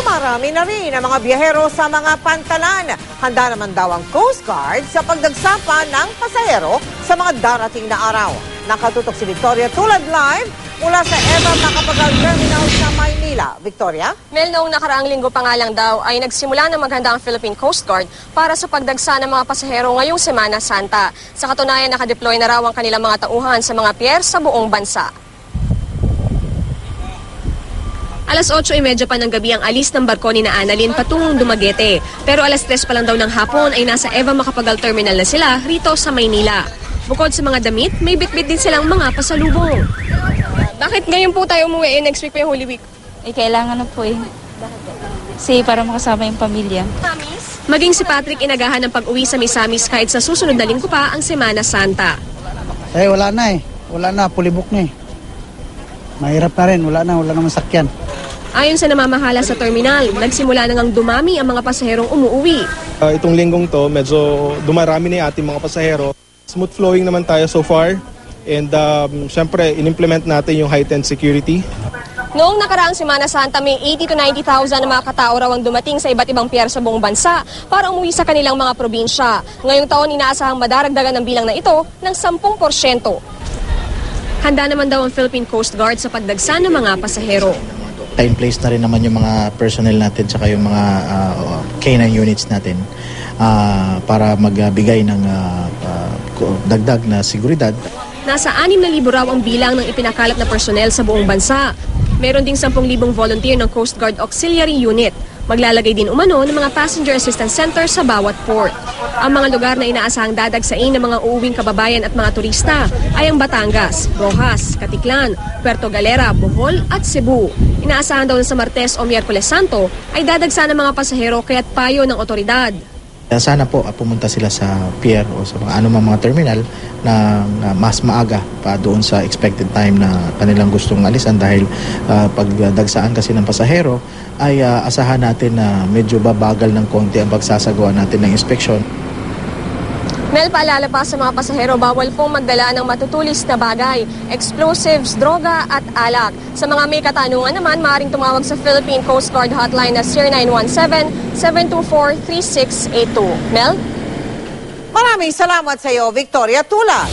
Dumarami na rin ang mga biyahero sa mga pantalan. Handa naman daw ang Coast Guard sa pagdagsapa ng pasahero sa mga darating na araw. Nakatutok si Victoria Tulad live mula sa Eva Macapagal Terminal sa Maynila. Victoria? Mel, noong nakaraang linggo pa nga lang daw ay nagsimula na maghanda ang Philippine Coast Guard para sa pagdagsa ng mga pasahero ngayong Semana Santa. Sa katunayan, nakadeploy na raw ang kanilang mga tauhan sa mga pier sa buong bansa. Alas 8:30 pa ng gabi ang alis ng barko ni na Annalyn patungong Dumaguete. Pero alas 3 pa lang daw ng hapon ay nasa Eva Macapagal Terminal na sila rito sa Maynila. Bukod sa mga damit, may bitbit din silang mga pasalubong. Bakit ngayon po tayo umuwi? Next week pa yung Holy Week. Kailangan na po eh. Kasi para makasama yung pamilya. Maging si Patrick inagahan ng pag-uwi sa Misamis kahit sa susunod na linggo pa ang Semana Santa. Wala na eh. Wala na, pulibok na eh. Mahirap na rin, wala naman sakyan. Ayon sa namamahala sa terminal, nagsimula na ngang dumami ang mga pasaherong umuuwi. Itong linggong to, medyo dumarami na yung ating mga pasahero. Smooth flowing naman tayo so far. And syempre, in-implement natin yung heightened security. Noong nakaraang Semana Santa, may 80 to 90,000 na mga katao raw ang dumating sa iba't ibang pier sa buong bansa para umuwi sa kanilang mga probinsya. Ngayong taon, inaasahang madaragdagan ang bilang na ito ng 10%. Handa naman daw ang Philippine Coast Guard sa pagdagsa ng mga pasahero. In place na rin naman yung mga personnel natin tsaka yung mga K9 units natin para magbigay ng dagdag na seguridad. Nasa 6,000 raw ang bilang ng ipinakalap na personnel sa buong bansa. Meron ding 10,000 volunteer ng Coast Guard Auxiliary Unit. Maglalagay din umano ng mga passenger assistance center sa bawat port. Ang mga lugar na inaasahang dadagsain ng mga uuwing kababayan at mga turista ay ang Batangas, Rojas, Caticlan, Puerto Galera, Bohol at Cebu. Inaasahan daw na sa Martes o Miyerkules Santo ay dadagsa ng mga pasahero kaya't payo ng otoridad. Sana po pumunta sila sa pier o sa mga anumang mga terminal na mas maaga pa doon sa expected time na kanilang gustong alisan dahil pagdagsaan kasi ng pasahero ay asahan natin na medyo babagal ng konti ang pagsasagawa natin ng inspeksyon. Mel, paalala pa sa mga pasahero, bawal pong magdala ng matutulis na bagay, explosives, droga at alak. Sa mga may katanungan naman, maaaring tumawag sa Philippine Coast Guard hotline na 0917-724-3682. Mel? Maraming salamat sa iyo, Victoria Tulad.